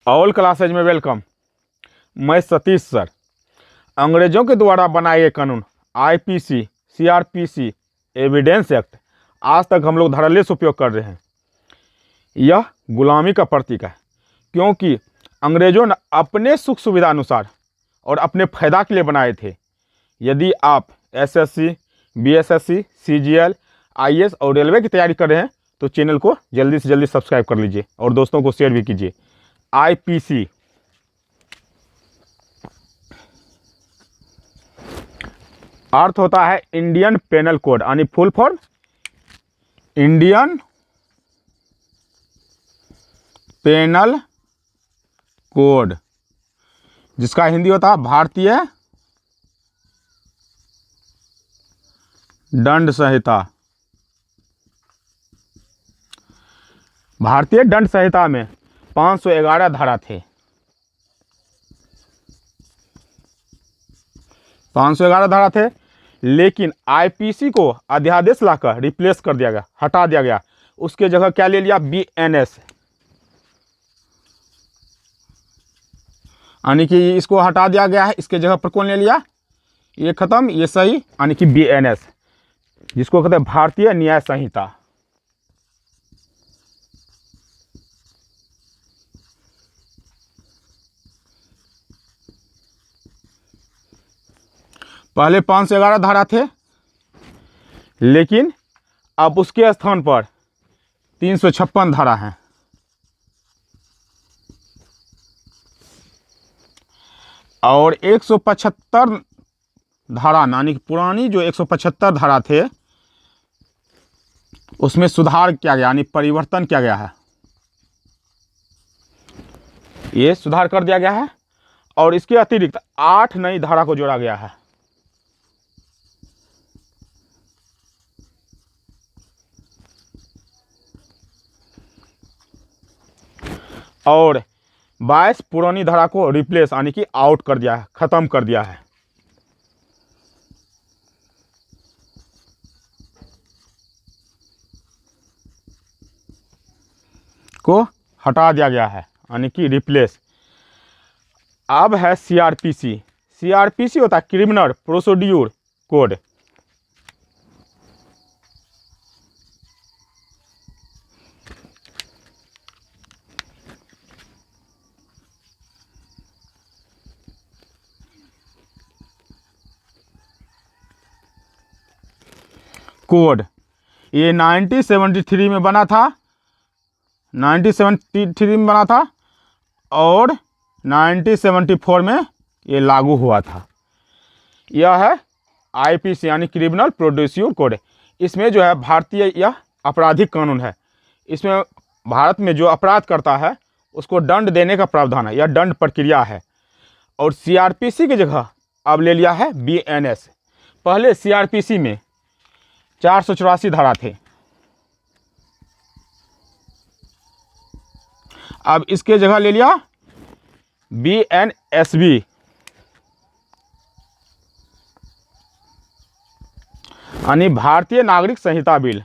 All classes में welcome. मैं Satish sir. अंग्रेजों के द्वारा बनाए गए कानून आईपीसी, सीआरपीसी, एविडेंस एक्ट आज तक हम लोग धड़ल्ले उपयोग कर रहे हैं। यह गुलामी का प्रतीक है, क्योंकि अंग्रेजों ने अपने सुख सुविधा अनुसार और अपने फायदा के लिए बनाए थे। यदि आप एसएससी, बीएसएससी, सीजीएल, आईएएस और रेलवे की तैयारी कर रहे हैं तो चैनल को जल्दी से जल्दी सब्सक्राइब कर लीजिए और दोस्तों को शेयर भी कीजिए। आईपीसी अर्थ होता है इंडियन पेनल कोड, यानी full form Indian penal code, जिसका हिंदी होता है भारतीय दंड संहिता। भारतीय दंड संहिता में 511 धारा थे। 511 धारा थे, लेकिन आईपीसी को अध्यादेश लाकर रिप्लेस कर दिया गया, हटा दिया गया। उसके जगह क्या ले लिया? बीएनएस, यानी कि इसको हटा दिया गया है। इसके जगह पर कौन ले लिया? ये खत्म, ये सही, यानी कि बीएनएस, जिसको कहते हैं भारतीय न्याय संहिता। पहले 511 धारा थे, लेकिन अब उसके स्थान पर 356 धारा है। और 175 धारा, यानी कि पुरानी जो 175 धारा थे उसमें सुधार किया गया, यानी परिवर्तन किया गया है। ये सुधार कर दिया गया है और इसके अतिरिक्त 8 नई धारा को जोड़ा गया है। और 22 पुरानी धारा को रिप्लेस, यानी कि आउट कर दिया है, खत्म कर दिया है। को हटा दिया गया है, यानी कि रिप्लेस। अब है सीआरपीसी। सीआरपीसी होता है क्रिमिनल प्रोसीड्यूर कोड। कोड ये 1973 में बना था, 1973 में बना था और 1974 में ये लागू हुआ था। यह है आईपीसी, यानी क्रिमिनल प्रोसीड्यूर कोड। इसमें जो है भारतीय यह आपराधिक कानून है। इसमें भारत में जो अपराध करता है उसको दंड देने का प्रावधान है, यह दंड प्रक्रिया है। और सीआरपीसी की जगह अब ले लिया है बीएनएस। पहले सीआरपीसी में 484 धारा थे, अब इसके जगह ले लिया बीएनएसबी, यानी भारतीय नागरिक संहिता बिल।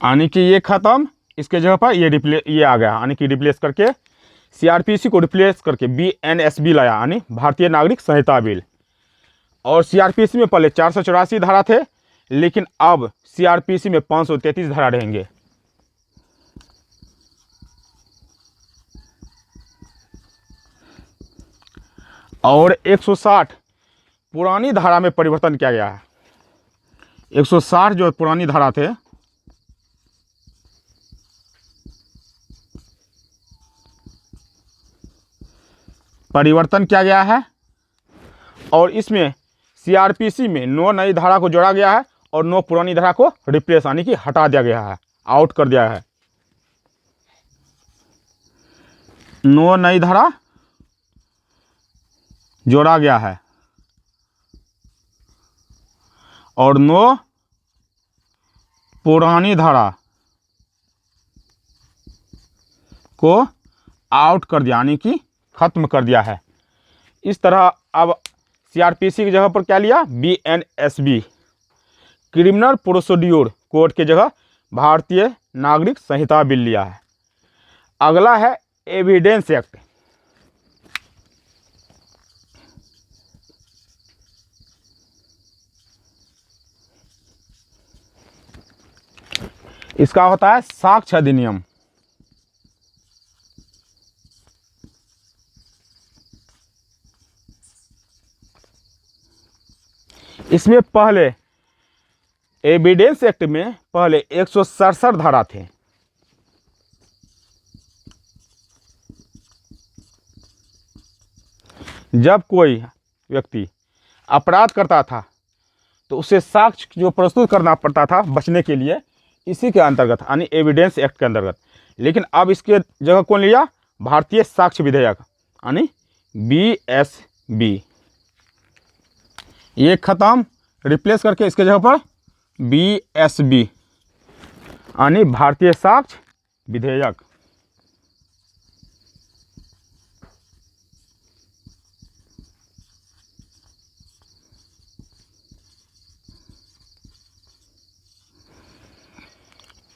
यानी कि ये खत्म, इसके जगह पर ये आ गया, यानी कि रिप्लेस करके सीआरपीसी को रिप्लेस करके बीएनएसबी लाया, यानी भारतीय नागरिक संहिता बिल। और सीआरपीसी में पहले 484 धारा थे, लेकिन अब सीआरपीसी में 533 धारा रहेंगे। और 160 पुरानी धारा में परिवर्तन किया गया है। 160 जो पुरानी धारा थे परिवर्तन किया गया है, और इसमें सीआरपीसी में 9 नई धारा को जोड़ा गया है और 9 पुरानी धारा को रिप्लेस, यानी कि हटा दिया गया है, आउट कर दिया है। 9 नई धारा जोड़ा गया है और 9 पुरानी धारा को आउट कर दिया, यानी कि खत्म कर दिया है। इस तरह अब सीआरपीसी की जगह पर क्या लिया, बीएनएसबी क्रिमिनल प्रोसीड्यूर कोड की जगह भारतीय नागरिक संहिता बिल लिया है। अगला है एविडेंस एक्ट। इसका होता है साक्ष्य अधिनियम। इसमें पहले एविडेंस एक्ट में पहले 167 धारा थे। जब कोई व्यक्ति अपराध करता था तो उसे साक्ष्य जो प्रस्तुत करना पड़ता था बचने के लिए, इसी के अंतर्गत यानी एविडेंस एक्ट के अंतर्गत। लेकिन अब इसके जगह कौन लिया, भारतीय साक्ष्य विधेयक यानी बीएसबी। ये खत्म, रिप्लेस करके इसके जगह पर बीएसबी यानी भारतीय साक्ष्य विधेयक।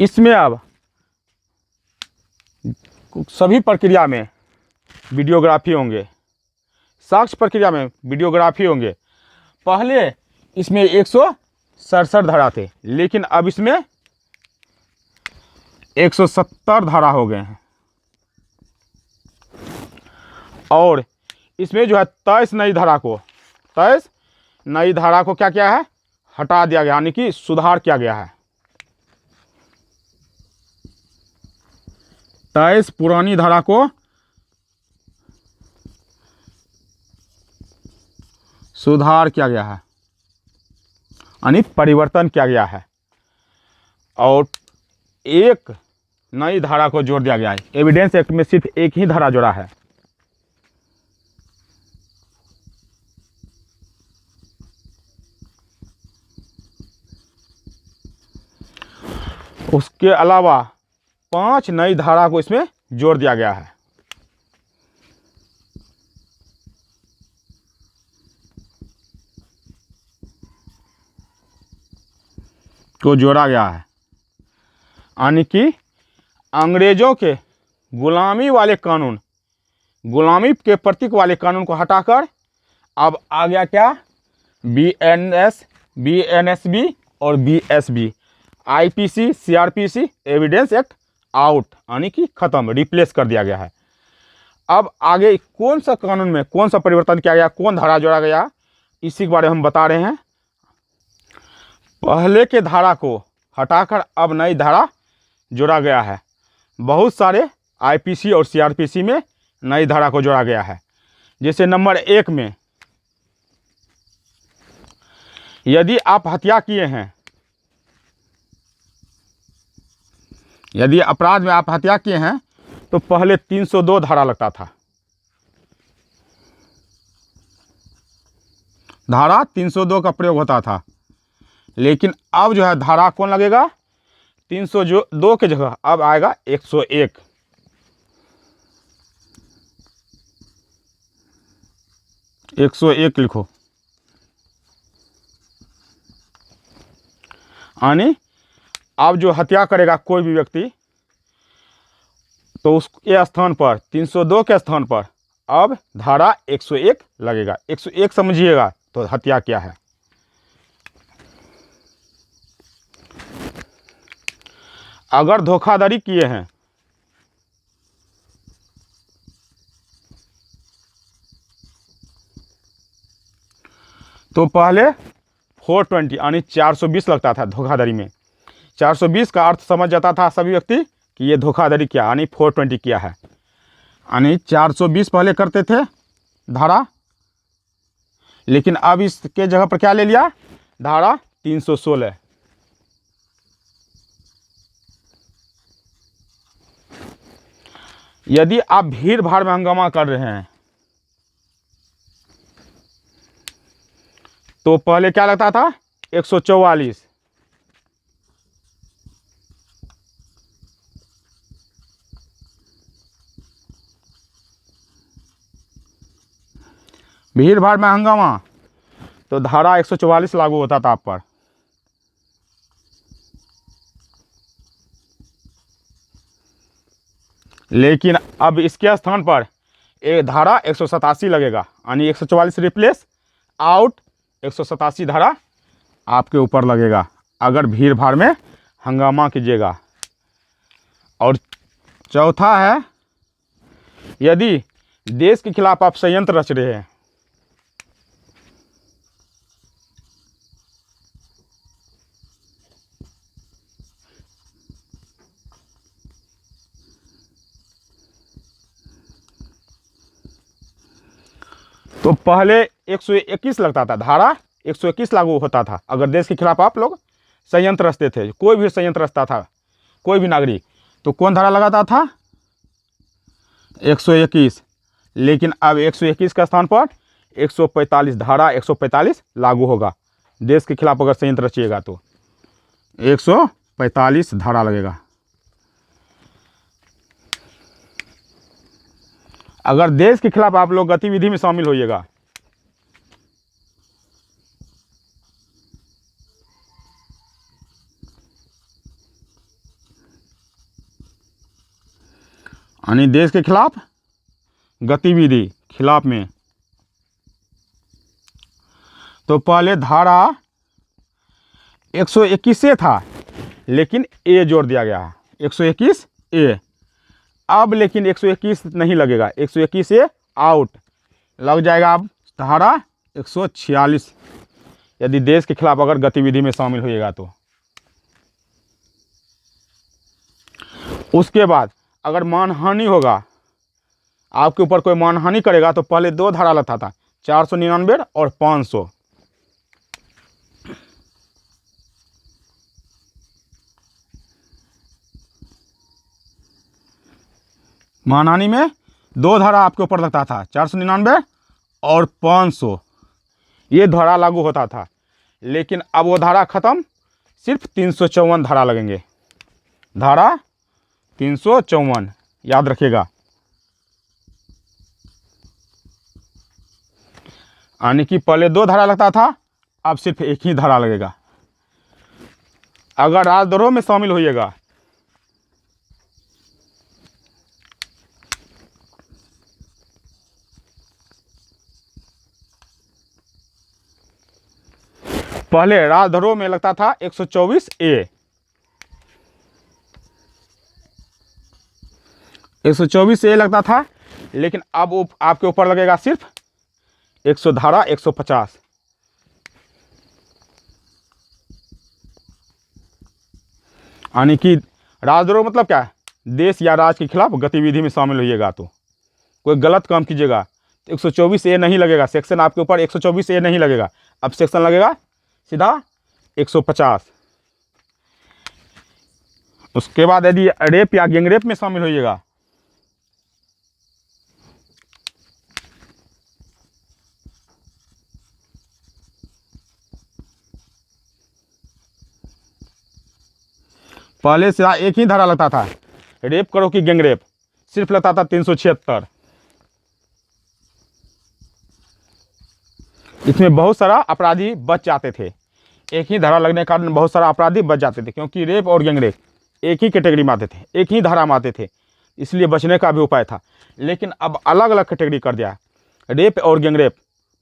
इसमें अब सभी प्रक्रिया में वीडियोग्राफी होंगे, साक्ष्य प्रक्रिया में वीडियोग्राफी होंगे। पहले इसमें 167 धारा थे, लेकिन अब इसमें 170 धारा हो गए हैं। और इसमें जो है 23 नई धारा को क्या किया है, हटा दिया गया, यानी कि सुधार किया गया है। 23 पुरानी धारा को सुधार किया गया है, यानी परिवर्तन किया गया है। और एक नई धारा को जोड़ दिया गया है। एविडेंस एक्ट में सिर्फ एक ही धारा जोड़ा है। उसके अलावा 5 नई धारा को इसमें जोड़ दिया गया है। को जोड़ा गया है, यानी कि अंग्रेजों के गुलामी वाले कानून, गुलामी के प्रतीक वाले कानून को हटाकर अब आ गया क्या, बीएनएसबी और BSB. IPC, CrPC, evidence act out, यानी कि खत्म, रिप्लेस कर दिया गया है। अब आगे कौन सा कानून में कौन सा परिवर्तन किया गया, कौन धारा जोड़ा गया, इसी के बारे में हम बता रहे हैं। पहले के धारा को हटाकर अब नई धारा जोड़ा गया है। बहुत सारे आईपीसी और सीआरपीसी में नई धारा को जोड़ा गया है। जैसे नंबर 1 में, यदि आप हत्या किए हैं, यदि अपराध में आप हत्या किए हैं तो पहले 302 धारा लगता था। धारा 302 का प्रयोग होता था। लेकिन अब जो है धारा कौन लगेगा, 302 के जगह अब आएगा 101। लिखो, यानी अब जो हत्या करेगा कोई भी व्यक्ति तो उसके स्थान पर 302 के स्थान पर अब धारा 101 लगेगा। 101 समझिएगा तो हत्या क्या है। अगर धोखाधड़ी किए हैं तो पहले 420 यानी 420 लगता था धोखाधड़ी में। 420 का अर्थ समझ जाता था सभी व्यक्ति कि ये धोखाधड़ी किया, यानी 420 किया है, यानी 420 पहले करते थे धारा। लेकिन अब इसके जगह पर क्या ले लिया, धारा 316। यदि आप भीड़ भाड़ में हंगामा कर रहे हैं तो पहले क्या लगता था, 144। भीड़ भाड़ में हंगामा तो धारा 144 लागू होता था आप पर। लेकिन अब इसके स्थान पर एक धारा 187 लगेगा, यानी 144 रिप्लेस आउट 187 धारा आपके ऊपर लगेगा अगर भीड़ भाड़ में हंगामा कीजिएगा। और चौथा है, यदि देश के खिलाफ आप षड्यंत्र रच रहे हैं, तो पहले 121 लगता था, धारा 121 लागू होता था अगर देश के खिलाफ आप लोग षड्यंत्र रचते थे। कोई भी षड्यंत्र रचता था, कोई भी नागरिक, तो कौन धारा लगाता था? 121। लेकिन अब 121 का स्थान पर 145 धारा 145 लागू होगा। देश के खिलाफ अगर षड्यंत्र रचिएगा तो 145 धारा लगेगा। अगर देश के खिलाफ आप लोग गतिविधि में शामिल होइएगा, यानी देश के खिलाफ गतिविधि खिलाफ में, तो पहले धारा 121 से था लेकिन ए जोड़ दिया गया है, 121 ए। अब लेकिन 121 नहीं लगेगा, 121 ए आउट लग जाएगा। अब धारा 146 यदि देश के खिलाफ अगर गतिविधि में शामिल होइएगा तो। उसके बाद अगर मानहानि होगा, आपके ऊपर कोई मानहानि करेगा, तो पहले दो धारा लगता था, 499 और 500। मानहानि में दो धारा आपके ऊपर लगता था, 499 और 500, ये धारा लागू होता था। लेकिन अब वो धारा खत्म, सिर्फ 354 धारा लगेंगे, धारा 354 याद रखिएगा। यानी कि पहले दो धारा लगता था, अब सिर्फ एक ही धारा लगेगा। अगर राजद्रोह में शामिल होइएगा, पहले राजद्रोह में लगता था 124 ए, 124 ए लगता था, लेकिन अब वो आपके ऊपर लगेगा सिर्फ 100 धारा 150। यानी कि राजद्रोह मतलब क्या है? देश या राज्य के खिलाफ गतिविधि में शामिल होइएगा तो, कोई गलत काम कीजिएगा तो 124 ए नहीं लगेगा, सेक्शन आपके ऊपर 124 ए नहीं लगेगा, अब सेक्शन लगेगा सीधा 150। उसके बाद यदि रेप या गैंगरेप में शामिल होइएगा, पहले से एक ही धारा लगता था, रेप करो कि गैंगरेप, सिर्फ लगता था 376। इसमें बहुत सारा अपराधी बच जाते थे, एक ही धारा लगने के कारण बहुत सारा अपराधी बच जाते थे, क्योंकि रेप और गैंगरेप एक ही कैटेगरी में आते थे, एक ही धारा में आते थे, इसलिए बचने का भी उपाय था। लेकिन अब अलग अलग कैटेगरी कर दिया है, रेप और गैंगरेप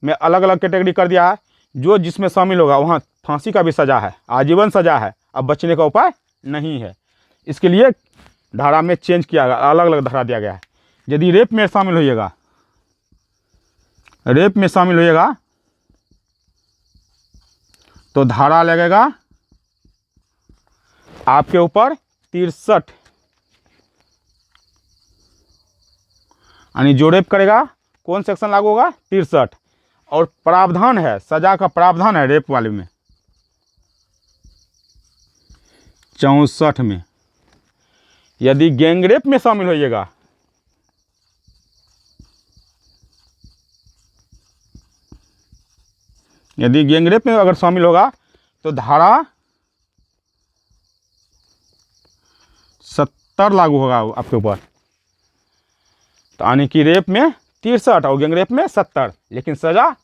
में अलग अलग कैटेगरी कर दिया है। जो जिसमें शामिल होगा वहाँ फांसी का भी सजा है, आजीवन सजा है, अब बचने का उपाय नहीं है। इसके लिए धारा में चेंज किया गया, अलग अलग धारा दिया गया है। यदि रेप में शामिल होइएगा, रेप में शामिल होइएगा तो धारा लगेगा आपके ऊपर 63, यानी जो रेप करेगा कौन सेक्शन लागू होगा? 63। और प्रावधान है, सजा का प्रावधान है रेप वाले में 64 में। यदि गैंगरेप में शामिल होइएगा, यदि गैंगरेप में अगर शामिल होगा तो धारा 70 लागू होगा आपके ऊपर, तो यानी कि रेप में 63 और गैंगरेप में 70, लेकिन सज़ा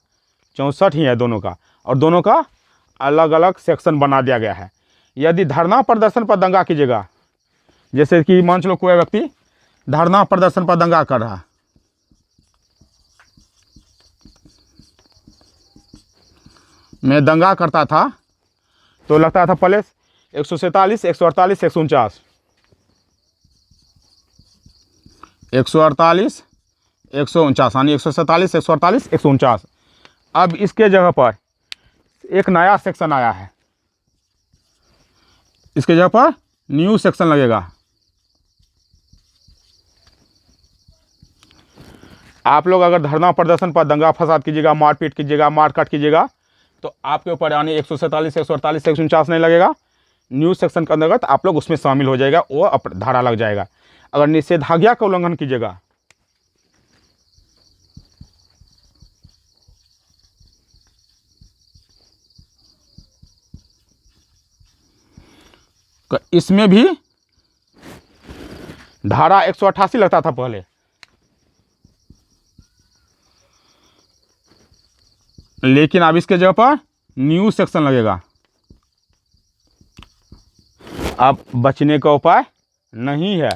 64 ही है दोनों का। और दोनों का अलग अलग सेक्शन बना दिया गया है। यदि धरना प्रदर्शन पर दंगा कीजिएगा, जैसे कि मान लो कोई व्यक्ति धरना प्रदर्शन पर दंगा कर रहा, मैं दंगा करता था तो लगता था पहले 147, 148, 149, 148, 149, यानी 147, 148, 149। अब इसके जगह पर एक नया सेक्शन आया है, इसके जगह पर न्यू सेक्शन लगेगा। आप लोग अगर धरना प्रदर्शन पर दंगा फसाद कीजिएगा, मारपीट कीजिएगा, मारकाट कीजिएगा, तो आपके ऊपर यानी 147, 148, 149 नहीं लगेगा। न्यू सेक्शन के अंतर्गत आप लोग उसमें शामिल हो जाएगा, वो धारा लग जाएगा। अगर निषेधाज्ञा का उल्लंघन कीजिएगा, तो इसमें भी धारा 188 लगता था पहले, लेकिन अब इसके जगह पर न्यू सेक्शन लगेगा। अब बचने का उपाय नहीं है।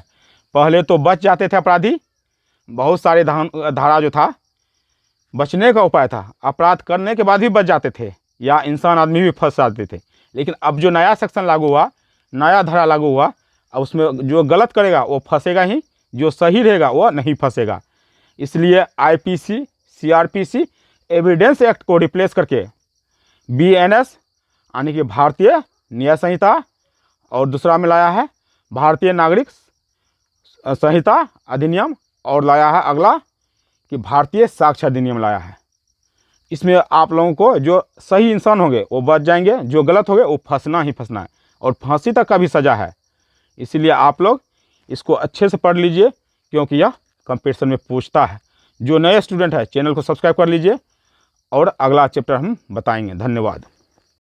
पहले तो बच जाते थे अपराधी, बहुत सारे धारा जो था बचने का उपाय था, अपराध करने के बाद भी बच जाते थे या इंसान आदमी भी फंस जाते थे। लेकिन अब जो नया सेक्शन लागू हुआ, नया धारा लागू हुआ, अब उसमें जो गलत करेगा वो फंसेगा ही, जो सही रहेगा वो नहीं फंसेगा। इसलिए आईपीसी, सीआरपीसी, एविडेंस एक्ट को रिप्लेस करके बीएनएस यानी कि भारतीय न्याय संहिता, और दूसरा में लाया है भारतीय नागरिक संहिता अधिनियम, और लाया है अगला कि भारतीय साक्ष्य अधिनियम लाया है। इसमें आप लोगों को जो सही इंसान होंगे वो बच जाएंगे, जो गलत होंगे वो फंसना ही फंसना है, और फांसी तक का भी सज़ा है। इसलिए आप लोग इसको अच्छे से पढ़ लीजिए, क्योंकि यह कंपटीशन में पूछता है। जो नए स्टूडेंट है चैनल को सब्सक्राइब कर लीजिए, और अगला चैप्टर हम बताएंगे। धन्यवाद।